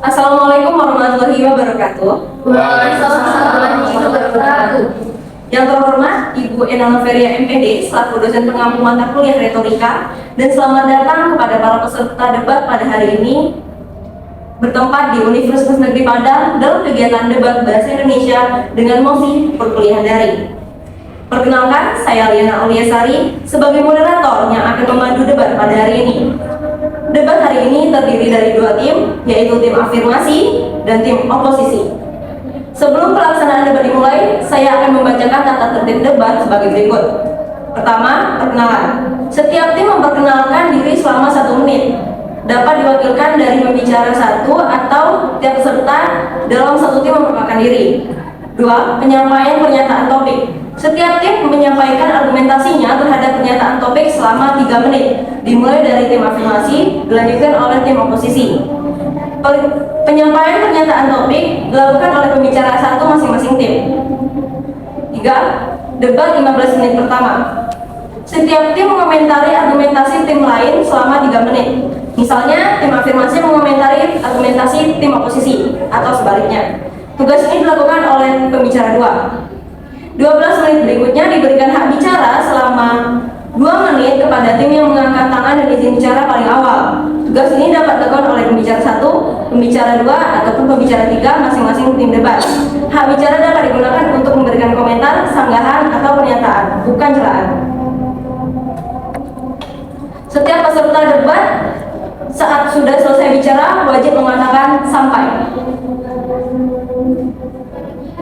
Assalamualaikum warahmatullahi wabarakatuh. Waalaikumsalam warahmatullahi wabarakatuh. Yang terhormat Ibu Ena Noveria MPD selaku dosen pengampu mata kuliah retorika, dan selamat datang kepada para peserta debat pada hari ini bertempat di Universitas Negeri Padang dalam kegiatan debat bahasa Indonesia dengan mosi perkuliahan daring. Perkenalkan, saya Liana Auliasari sebagai moderator yang akan memandu debat pada hari ini. Debat hari ini terdiri dari dua tim, yaitu tim afirmasi dan tim oposisi. Sebelum pelaksanaan debat dimulai, saya akan membacakan tata tertib debat sebagai berikut. Pertama, perkenalan. Setiap tim memperkenalkan diri selama 1 menit. Dapat diwakilkan dari pembicara satu atau tiap peserta dalam satu tim memperkenalkan diri. 2. Penyampaian pernyataan topik. Setiap tim menyampaikan argumentasinya terhadap pernyataan topik selama 3 menit, dimulai dari tim afirmasi, dilanjutkan oleh tim oposisi. Penyampaian pernyataan topik dilakukan oleh pembicara satu masing-masing tim. 3. Debat 15 menit pertama. Setiap tim mengomentari argumentasi tim lain selama 3 menit. Misalnya, tim afirmasi mengomentari argumentasi tim oposisi, atau sebaliknya. Tugas ini dilakukan oleh pembicara 2. 12 menit berikutnya diberikan hak bicara selama 2 menit kepada tim yang mengangkat tangan dan izin bicara paling awal. Tugas ini dapat dilakukan oleh pembicara 1, pembicara 2, ataupun pembicara 3 masing-masing tim debat. Hak bicara dapat digunakan untuk memberikan komentar, sanggahan, atau pernyataan, bukan celaan. Setiap peserta debat saat sudah selesai bicara wajib mengatakan sampai.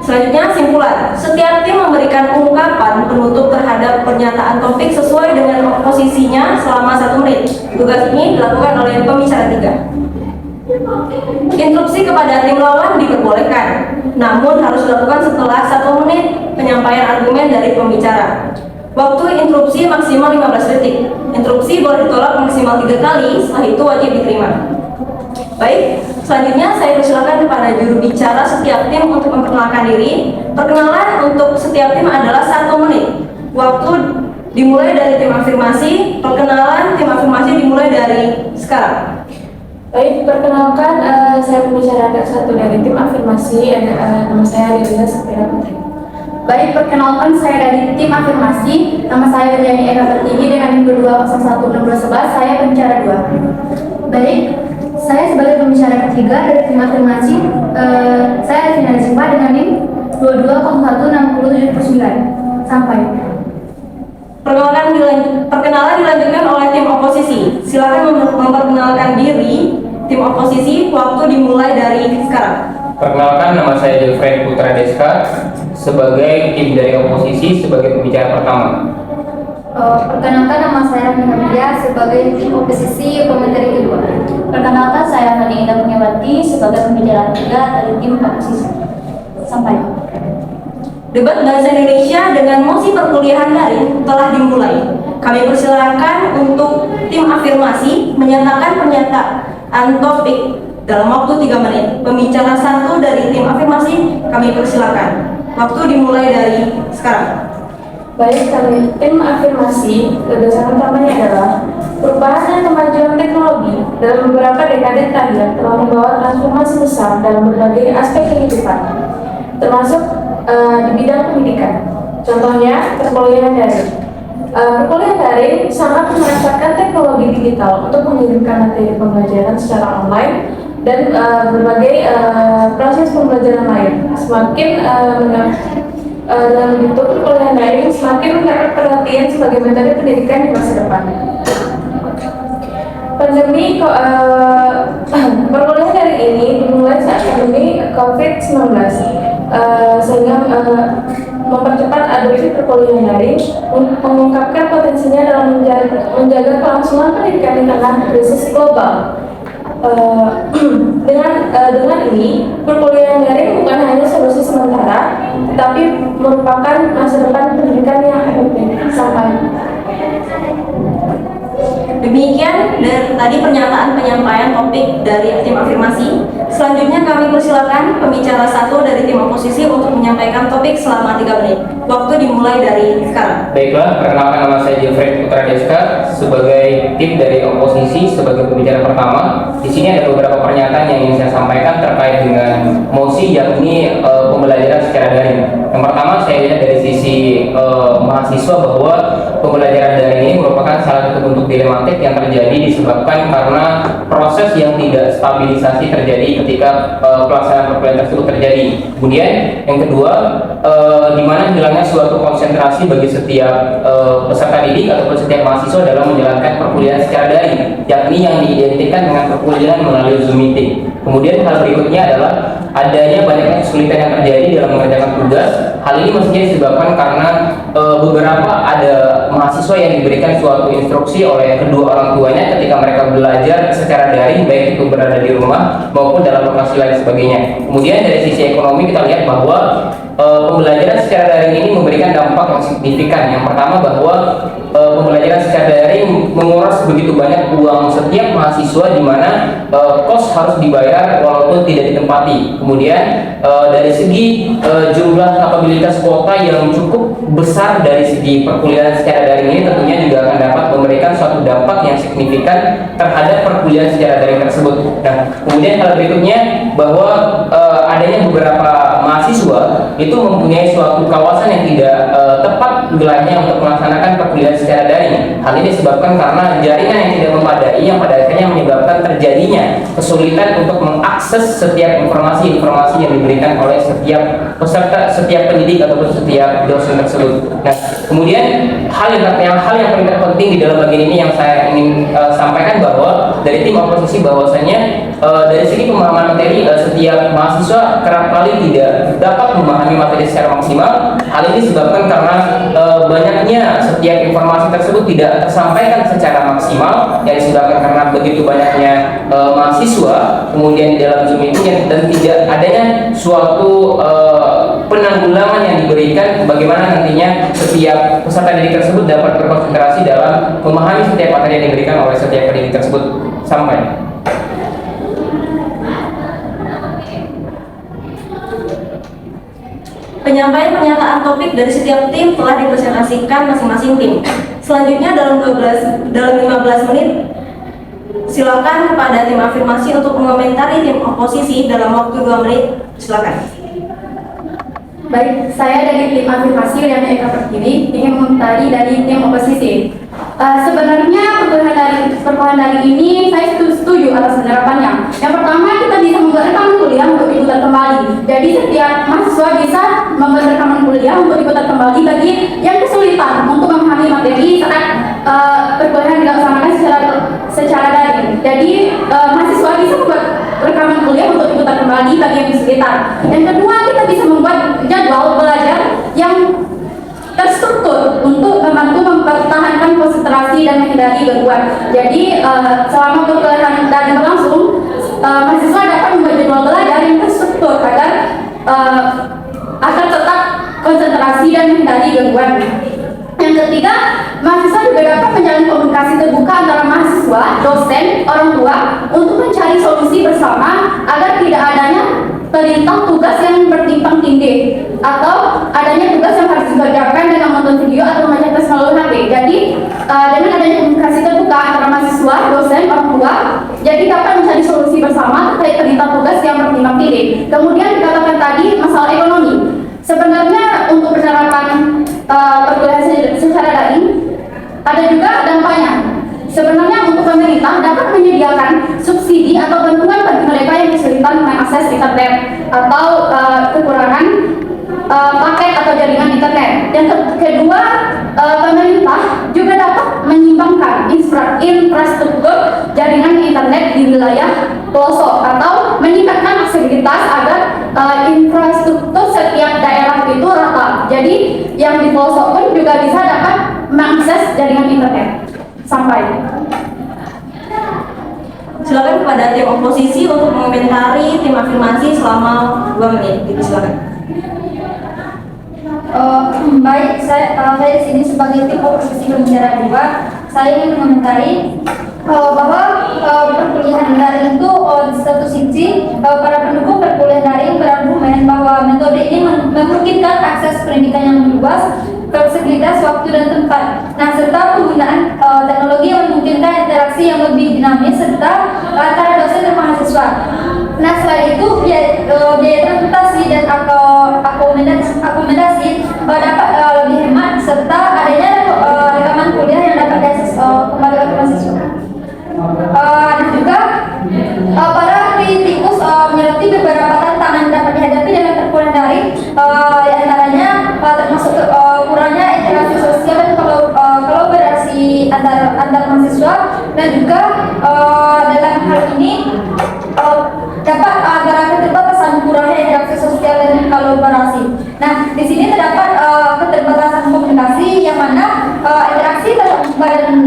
Selanjutnya, simpulan. Setiap tim memberikan ungkapan penutup terhadap pernyataan topik sesuai dengan posisinya selama 1 menit. Tugas ini dilakukan oleh pembicara 3. Instruksi kepada tim lawan diperbolehkan, namun harus dilakukan setelah 1 menit penyampaian argumen dari pembicara. Waktu interupsi maksimal 15 detik. Interupsi boleh ditolak maksimal 3 kali, setelah itu wajib diterima. Baik, selanjutnya saya persilakan kepada juru bicara setiap tim untuk memperkenalkan diri. Perkenalan untuk setiap tim adalah 1 menit. Waktu dimulai dari tim afirmasi. Perkenalan tim afirmasi dimulai dari sekarang. Baik, perkenalkan saya pembicara satu dari tim afirmasi. Nama saya Lila Sapira Putri. Baik, perkenalkan saya dari tim afirmasi. Nama saya Liani Eka Pertiwi dengan NIM 2016211. Saya pembicara 2. Baik, saya sebagai pembicara ketiga dari tim afirmasi. Saya Alvina Rizfa dengan NIM 22016079. Sampai. Perkenalan dilanjutkan oleh tim oposisi. Silakan memperkenalkan diri tim oposisi. Waktu dimulai dari sekarang. Perkenalkan, nama saya Jeffrey Putra Deska sebagai tim dari oposisi sebagai pembicara pertama. Perkenalkan, nama saya Muhammadiyah sebagai tim oposisi komentari kedua. Perkenalkan, saya Fani Indah Punyawati sebagai pembicara 3 dari tim oposisi. Sampai. Debat bahasa Indonesia dengan mosi perkuliahan daring telah dimulai. Kami persilakan untuk tim afirmasi menyatakan pernyataan topik dalam waktu 3 menit. Pembicara 1 dari tim afirmasi kami persilakan. Waktu dimulai dari sekarang. Baik, kami tim afirmasi, gagasan utamanya adalah perubahan dan kemajuan teknologi dalam beberapa dekade terakhir telah membawa transformasi besar dalam berbagai aspek kehidupan, termasuk di bidang pendidikan. Contohnya, perkuliahan daring. Perkuliahan daring sangat memanfaatkan teknologi digital untuk mengirimkan materi pembelajaran secara online dan berbagai proses pembelajaran lain. Semakin dalam bentuk perkuliahan daring semakin mendapat perhatian sebagai metode pendidikan di masa depan. Pandemi perkuliahan daring ini dimulai saat pandemi COVID-19, sehingga mempercepat adopsi perkuliahan daring, mengungkapkan potensinya dalam menjaga kelangsungan pendidikan di tengah krisis global. Dengan ini, perkuliahan daring bukan hanya solusi sementara, tetapi merupakan masa depan pendidikan yang efektif. Sampai. Demikian dari tadi pernyataan penyampaian topik dari tim afirmasi. Selanjutnya kami persilakan pembicara satu dari tim oposisi untuk menyampaikan topik selama 3 menit. Waktu dimulai dari sekarang. Baiklah, perkenalkan nama saya Jeffrey Putra Deska sebagai tim dari oposisi sebagai pembicara pertama. Di sini ada beberapa pernyataan yang ingin saya sampaikan terkait dengan mosi yakni pembelajaran secara daring. Yang pertama saya lihat dari sisi mahasiswa bahwa pembelajaran daring ini merupakan salah satu bentuk dilematik yang terjadi disebabkan karena proses yang tidak stabilisasi terjadi ketika pelaksanaan perkuliahan tersebut terjadi. Kemudian yang kedua, di mana hilangnya suatu konsentrasi bagi setiap peserta didik ataupun setiap mahasiswa dalam menjalankan perkuliahan secara daring, yakni yang diidentikan dengan perkuliahan melalui Zoom meeting. Kemudian hal berikutnya adalah adanya banyaknya kesulitan yang terjadi dalam mengerjakan tugas. Hal ini mestinya disebabkan karena beberapa ada mahasiswa yang diberikan suatu instruksi oleh kedua orang tuanya ketika mereka belajar secara daring, baik itu berada di rumah maupun dalam lokasi lain sebagainya. Kemudian dari sisi ekonomi kita lihat bahwa pembelajaran secara daring ini memberikan dampak yang signifikan. Yang pertama bahwa pembelajaran secara daring menguras begitu banyak uang setiap mahasiswa, di mana kos harus dibayar walaupun tidak ditempati. Kemudian dari segi jumlah kapabilitas kuota yang cukup besar dari segi perkuliahan secara daring ini tentunya juga akan dapat memberikan suatu dampak yang signifikan terhadap perkuliahan secara daring tersebut. Nah, kemudian hal berikutnya bahwa adanya beberapa mahasiswa itu mempunyai suatu kawasan yang tidak tepat wilayahnya untuk melaksanakan perkuliahan secara daring. Hal ini disebabkan karena jaringan yang tidak memadai yang pada akhirnya menyebabkan terjadinya kesulitan untuk mengakses setiap informasi-informasi yang diberikan oleh setiap peserta, setiap pendidik ataupun setiap dosen tersebut. Nah, kemudian hal yang paling terpenting di dalam bagian ini yang saya ingin sampaikan bahwa dari tim oposisi bahwasanya dari segi pemahaman materi setiap mahasiswa kerap kali tidak dapat memahami materi secara maksimal. Hal ini disebabkan karena banyaknya setiap informasi tersebut tidak tersampaikan secara maksimal, yang disebabkan karena begitu banyaknya mahasiswa kemudian di dalam Zoom itu dan tidak adanya suatu penanggulangan yang diberikan bagaimana nantinya setiap peserta didik tersebut dapat berkonsentrasi dalam memahami setiap materi yang diberikan oleh setiap pendidik tersebut. Sampai. Penyampaian pernyataan topik dari setiap tim telah dipresentasikan masing-masing tim. Selanjutnya dalam 15 menit silakan kepada tim afirmasi untuk mengomentari tim oposisi dalam waktu 2 menit. Silakan. Baik, saya dari tim afirmasi yang Eka Pertiwi ingin mengomentari dari tim oposisi. Sebenarnya perkuliahan daring ini saya setuju atas penerapannya. Yang pertama, kita bisa membuat rekaman kuliah untuk ikutan kembali. Jadi setiap mahasiswa bisa membuat rekaman kuliah untuk ikutan kembali bagi yang kesulitan untuk memahami materi saat perkuliahan dilaksanakan secara daring. Jadi mahasiswa bisa membuat rekaman kuliah untuk ikutan kembali bagi yang kesulitan. Yang kedua, kita bisa membuat jadwal belajar yang terstruktur untuk membantu mempertahankan konsentrasi dan menghindari gangguan. Jadi selama perkuliahan daring berlangsung, mahasiswa dapat membuat jadwal belajar yang terstruktur agar tetap konsentrasi dan menghindari gangguan. Yang ketiga, mahasiswa juga dapat menjalin komunikasi terbuka antara mahasiswa, dosen, orang tua untuk mencari solusi bersama agar tidak adanya perintah tugas yang bertimpang tindih atau adanya tugas yang harus dikerjakan dengan menonton video atau membaca tes melalui HP. Jadi dengan adanya komunikasi terbuka antara mahasiswa, dosen, orang tua, jadi dapat mencari solusi bersama terkait perintah tugas yang bertimpang tindih. Kemudian dikatakan tadi masalah ekonomi. Sebenarnya untuk penerapan perkuliahan secara daring ada juga dampaknya. Sebenarnya untuk pemerintah dapat menyediakan subsidi atau bantuan bagi mereka yang kesulitan mengakses internet atau kekurangan paket atau jaringan internet. Yang kedua, pemerintah juga dapat menyimbangkan infrastruktur jaringan internet di wilayah pelosok atau meningkatkan aksesibilitas agar infrastruktur setiap daerah itu rata. Jadi yang di pelosok pun juga bisa dapat mengakses jaringan internet. Sampai. Silakan kepada tim oposisi untuk mengomentari tim afirmasi selama 2 menit. Silakan. Baik, saya di sini sebagai tim oposisi pembicara 2, saya ingin mengomentari bahwa perkuliahan daring itu di satu sisi para pendukung perkuliahan daring berargumen bahwa metode ini memungkinkan akses pendidikan yang lebih luas, fleksibilitas waktu dan tempat, nah serta penggunaan teknologi yang memungkinkan interaksi yang lebih dinamis serta antara dosen dan mahasiswa. Nah selain itu biaya transportasi dan akomodasi dapat lebih hemat serta adanya rekaman kuliah yang dapat diakses kembali oleh mahasiswa. Dan juga para kritikus menyoroti beberapa tantangan yang dapat dihadapi dalam perkuliahan daring, di antaranya termasuk kurangnya interaksi sosial dan kolaborasi antar mahasiswa, dan juga dalam hal ini dapat keterbatasan kurangnya interaksi sosial dan kolaborasi. Nah, di sini terdapat keterbatasan komunikasi yang mana interaksi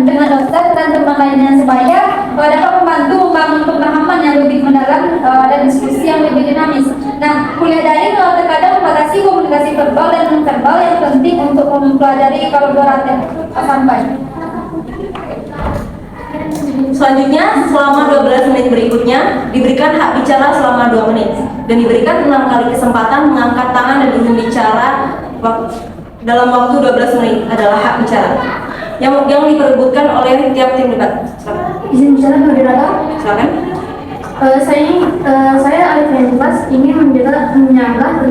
dengan dosen dan teman lainnya supaya dapat membantu membangun pemahaman yang lebih mendalam dan diskusi yang lebih dinamis. Nah, kuliah daring terkadang membatasi komunikasi verbal dan non-verbal yang penting untuk mempelajari kolaboratif. Sampai. Selanjutnya, selama 12 menit berikutnya, diberikan hak bicara selama 2 menit dan diberikan 6 kali kesempatan mengangkat tangan dan izin bicara dalam waktu 12 menit adalah hak bicara yang diperebutkan oleh tiap tim debat. Silakan. Izin bicara moderator. Silakan. Saya Alif Yanifas ingin menyanggah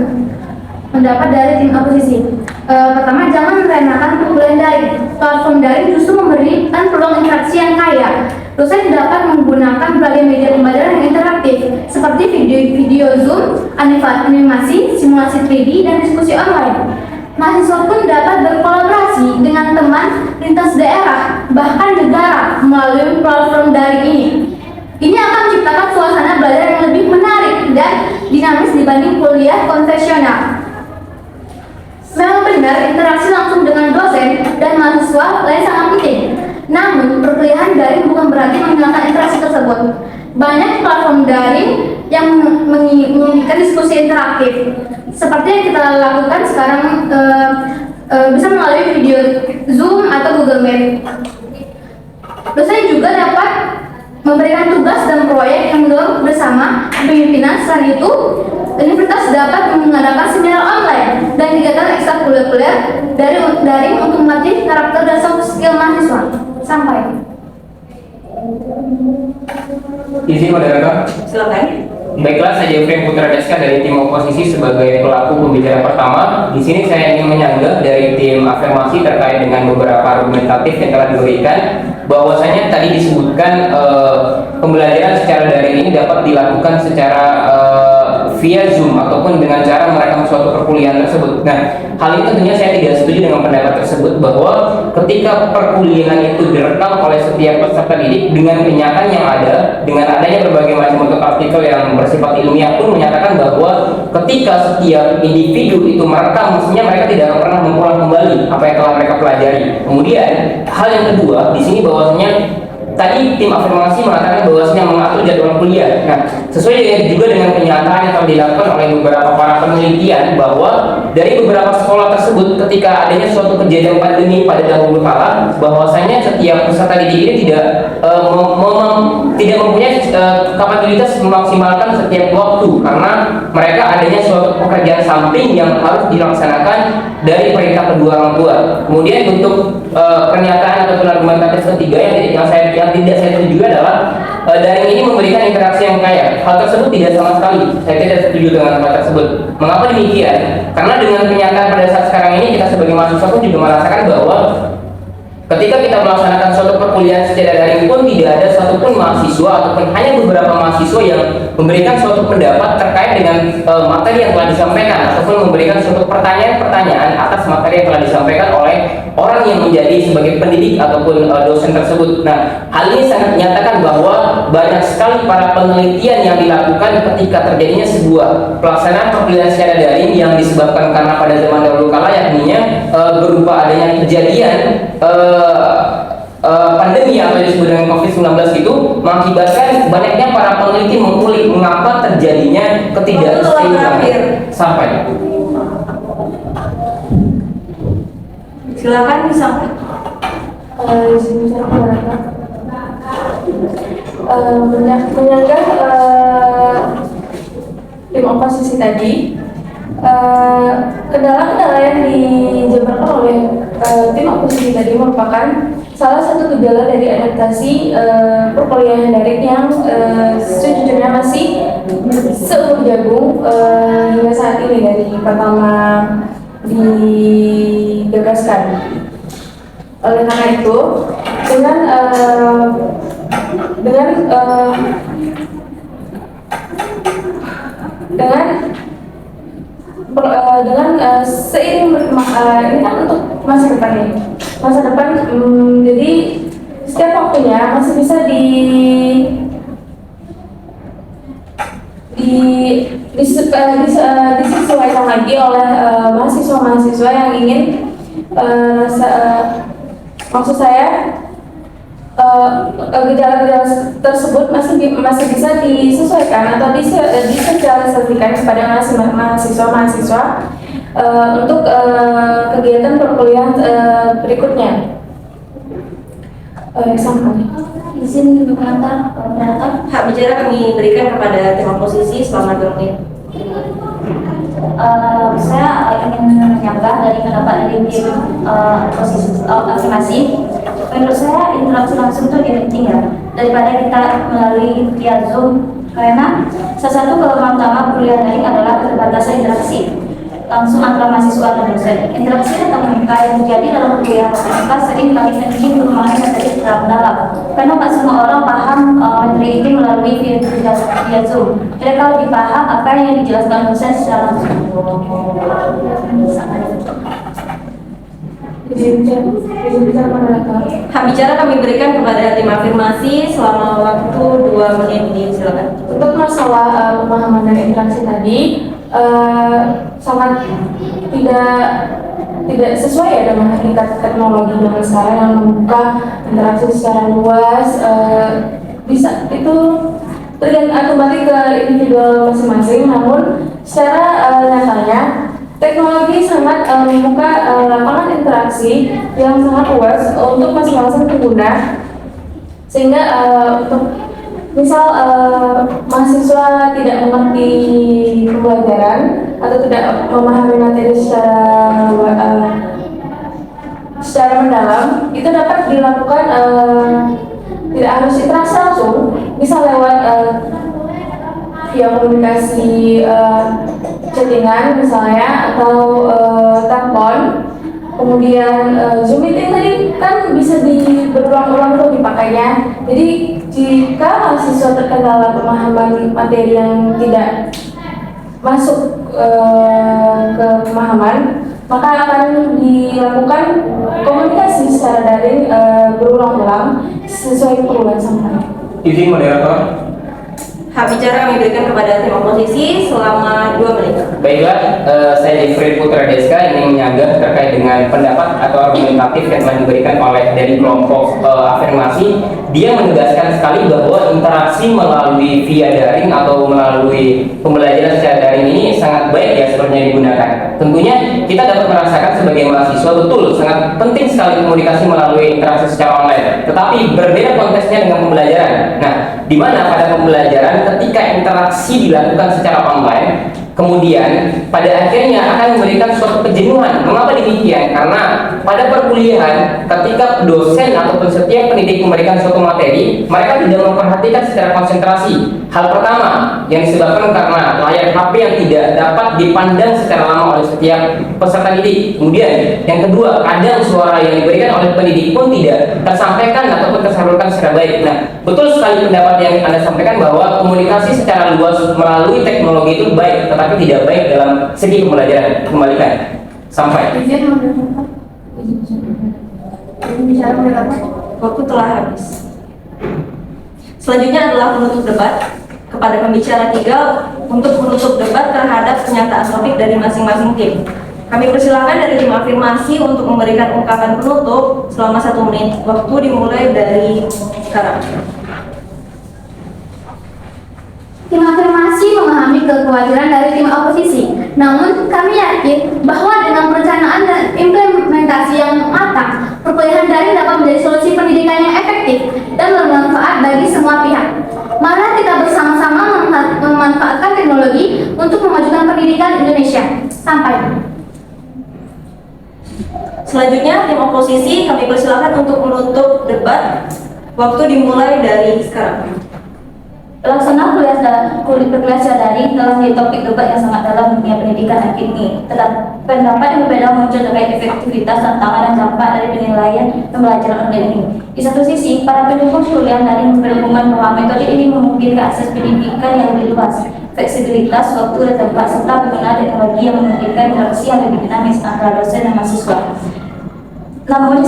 pendapat dari tim oposisi. Pertama, jangan meremehkan perkuliahan daring. Platform daring justru memberikan peluang interaksi yang kaya. Dosen dapat menggunakan berbagai media pembelajaran yang interaktif seperti video Zoom, animasi, simulasi 3D, dan diskusi online. Mahasiswa pun dapat berkolaborasi dengan teman lintas daerah, bahkan negara melalui platform daring ini. Ini akan menciptakan suasana belajar yang lebih menarik dan dinamis dibanding kuliah konvensional. Memang benar, interaksi langsung dengan dosen dan mahasiswa lain sangat penting. Namun, perkuliahan daring bukan berarti menghilangkan interaksi tersebut. Banyak platform daring yang mengirimkan diskusi interaktif. Seperti yang kita lakukan sekarang bisa melalui video Zoom atau Google Meet. Dosen juga dapat memberikan tugas dan proyek yang didorong bersama pimpinan. Selain itu, universitas dapat mengadakan seminar online dan kegiatan ekstrakurikuler daring untuk melatih karakter dan soft skill mahasiswa. Sampai. Izin moderator. Silakan. Baiklah, saya Jeffrey Putra Deska dari tim oposisi sebagai pelaku pembicara pertama. Di sini saya ingin menyanggah dari tim afirmasi terkait dengan beberapa argumentatif yang telah diberikan. Bahwasanya tadi disebutkan pembelajaran secara daring ini dapat dilakukan secara via Zoom ataupun dengan cara merekam suatu perkuliahan tersebut. Nah, hal ini tentunya saya tidak setuju dengan pendapat tersebut bahwa ketika perkuliahan itu direkam oleh setiap peserta didik dengan kenyataan yang ada, dengan adanya berbagai macam bentuk artikel yang bersifat ilmiah pun menyatakan bahwa ketika setiap individu itu merekam, mestinya mereka tidak akan pernah mengulang kembali apa yang telah mereka pelajari. Kemudian, hal yang kedua di sini bahwasanya tadi tim afirmasi mengatakan bahwasanya mengatur jadwal kuliah. Nah, sesuai juga dengan kenyataan yang telah dilakukan oleh beberapa para penelitian bahwa dari beberapa sekolah tersebut ketika adanya suatu kejadian pandemi pada dahulu kala, bahwasanya setiap peserta didik ini tidak mempunyai kapabilitas memaksimalkan setiap waktu karena mereka adanya suatu pekerjaan samping yang harus dilaksanakan dari perintah kedua orang tua. Kemudian untuk pernyataan ataupun argumentatif ketiga yang tidak saya setuju adalah daring ini memberikan interaksi yang kaya. Hal tersebut tidak sama sekali. Saya tidak setuju dengan hal tersebut. Mengapa demikian? Karena dengan kenyataan pada saat sekarang ini kita sebagai mahasiswa pun juga merasakan bahwa ketika kita melaksanakan suatu perkuliahan secara daring pun tidak ada satupun mahasiswa ataupun hanya beberapa mahasiswa yang memberikan suatu pendapat terkait dengan materi yang telah disampaikan ataupun memberikan suatu pertanyaan-pertanyaan atas materi yang telah disampaikan oleh orang yang menjadi sebagai pendidik ataupun dosen tersebut. Nah, hal ini sangat menyatakan bahwa banyak sekali para penelitian yang dilakukan ketika terjadinya sebuah pelaksanaan perkuliahan secara daring yang disebabkan karena pada zaman dahulu kala yakninya berupa adanya kejadian pandemi atau disebut dengan COVID-19 itu mengakibatkan banyaknya para peneliti mengulik mengapa terjadinya ketidakseimbangan. Sampai. Silakan disampaikan. Menyanggah oposisi tadi, kendala-kendala yang dijabarkan oleh tim oposisi tadi merupakan salah satu gejala dari adaptasi perkuliahan daring yang sejujurnya masih seumur jagung hingga saat ini dari pertama digagaskan. Oleh karena itu, dengan seiring ini kan untuk masa depan ya. Masa depan, jadi setiap waktunya masih bisa disesuaikan lagi oleh mahasiswa-mahasiswa yang ingin maksud saya gejala-gejala tersebut masih bisa disesuaikan atau disosialisasikan kepada mahasiswa-mahasiswa untuk kegiatan perkuliahan berikutnya. Izin pengantar moderator. Hak bicara kami berikan kepada tim oposisi selama 2 menit. Saya ingin menambah dari pendapat dari tim oposisi afirmasi. Menurut saya interaksi langsung itu lebih penting ya daripada kita melalui via Zoom, karena salah satu kelemahan utama kuliah daring adalah keterbatasan interaksi langsung antara mahasiswa dan dosen. Interaksi tatap muka yang terjadi dalam kuliah tatap muka sering kali terjadi perumahan materi secara mendalam, karena tak semua orang paham materi ini melalui via Zoom. Mereka lebih paham apa yang dijelaskan dosen secara langsung. Hak bicara kami berikan kepada tim afirmasi selama waktu 2 menit. Silakan. Untuk masalah pemahaman dan interaksi tadi, sangat tidak sesuai ya dengan hakikat teknologi zaman sekarang yang membuka interaksi secara luas. Bisa itu tergantung kembali ke individual masing-masing, namun secara nyatanya teknologi sangat membuka lapangan interaksi yang sangat luas untuk masing-masing pengguna, sehingga untuk misal mahasiswa tidak mengerti pembelajaran atau tidak memahami materi secara mendalam, itu dapat dilakukan tidak harus interaksi langsung, bisa lewat via komunikasi chattingan misalnya atau telepon. Kemudian Zoom meeting tadi kan bisa berulang-ulang tuh dipakainya. Jadi jika mahasiswa terkendala pemahaman materi yang tidak masuk ke pemahaman, maka akan dilakukan komunikasi secara daring berulang-ulang sesuai keperluan sampai. Izin moderator. Hak bicara kami berikan kepada tim oposisi selama 2 menit. Baiklah, saya Jeffrey Putra Deska ingin menyanggah terkait dengan pendapat atau argumentatif yang telah diberikan oleh dari kelompok afirmasi. Dia menegaskan sekali bahwa interaksi melalui via daring atau melalui pembelajaran secara daring ini sangat baik ya sepertinya digunakan. Tentunya kita dapat merasakan sebagai mahasiswa betul sangat penting sekali komunikasi melalui interaksi secara online. Tetapi berbeda konteksnya dengan pembelajaran. Nah, di mana pada pembelajaran ketika interaksi dilakukan secara online, kemudian pada akhirnya akan memberikan suatu kejenuhan. Mengapa demikian? Karena pada perkuliahan ketika dosen ataupun setiap pendidik memberikan suatu materi, mereka tidak memperhatikan secara konsentrasi. Hal pertama yang disebabkan karena layar HP yang tidak dapat dipandang secara lama oleh setiap peserta didik. Kemudian yang kedua, kadang suara yang diberikan oleh pendidik pun tidak tersampaikan ataupun tersalurkan secara baik. Nah, betul sekali pendapat yang Anda sampaikan bahwa komunikasi secara luas melalui teknologi itu baik, tetapi tidak baik dalam segi pembelajaran. Kembalikan sampai. Waktu telah habis. Selanjutnya adalah penutup debat. Kepada pembicara 3 untuk menutup debat terhadap pernyataan topik dari masing-masing tim. Kami persilakan dari tim afirmasi untuk memberikan ungkapan penutup selama 1 menit. Waktu dimulai dari sekarang. Tim afirmasi memahami kekhawatiran dari tim oposisi. Namun, kami yakin bahwa dengan perencanaan dan implementasi yang matang, perkuliahan daring dapat menjadi solusi pendidikan yang efektif dan bermanfaat bagi semua pihak. Mari kita bersama-sama memanfaatkan teknologi untuk memajukan Sampai. Selanjutnya, tim oposisi kami persilakan untuk menutup debat. Waktu dimulai dari sekarang. Pelaksanaan kuliah daring telah menjadi topik debat yang sangat dalam dunia pendidikan akhir ini. Pendapat yang berbeda muncul terkait efektivitas, tantangan, dan dampak dari penilaian pembelajaran online ini. Di satu sisi, para pendukung kuliah daring berpendapat bahwa metode ini memungkinkan akses pendidikan yang lebih luas, fleksibilitas waktu dan tempat, serta penggunaan teknologi yang memungkinkan interaksi yang lebih dinamis antara dosen dan mahasiswa. Namun di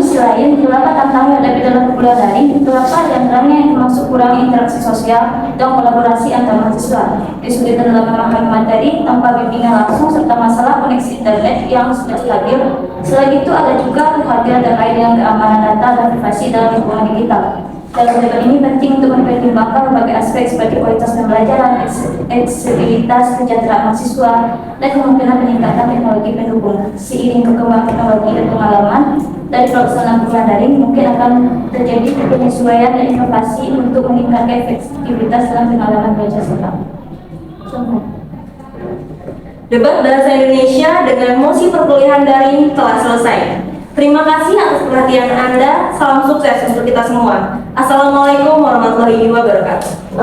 sisi lain, beberapa tantangan yang ada di dalam kuliah daring, beberapa di antaranya yang termasuk kurangnya interaksi sosial dan kolaborasi antar mahasiswa, kesulitan dalam memahami materi tanpa bimbingan langsung, serta masalah koneksi internet yang sudah stabil. Selain itu, ada juga kekhawatiran terkait dengan keamanan data dan privasi dalam lingkungan digital. Dalam debat ini penting untuk mempertimbangkan berbagai aspek seperti kualitas pembelajaran, aksesibilitas, kesejahteraan mahasiswa, dan kemungkinan peningkatan teknologi pendukung. Seiring perkembangan teknologi dan pengalaman dari pelaksanaan kuliah daring, mungkin akan terjadi penyesuaian dan inovasi untuk meningkatkan efektivitas dalam pengalaman belajar sekolah. Debat Bahasa Indonesia dengan mosi perkuliahan daring telah selesai. Terima kasih atas perhatian Anda. Salam sukses untuk kita semua. Assalamualaikum warahmatullahi wabarakatuh.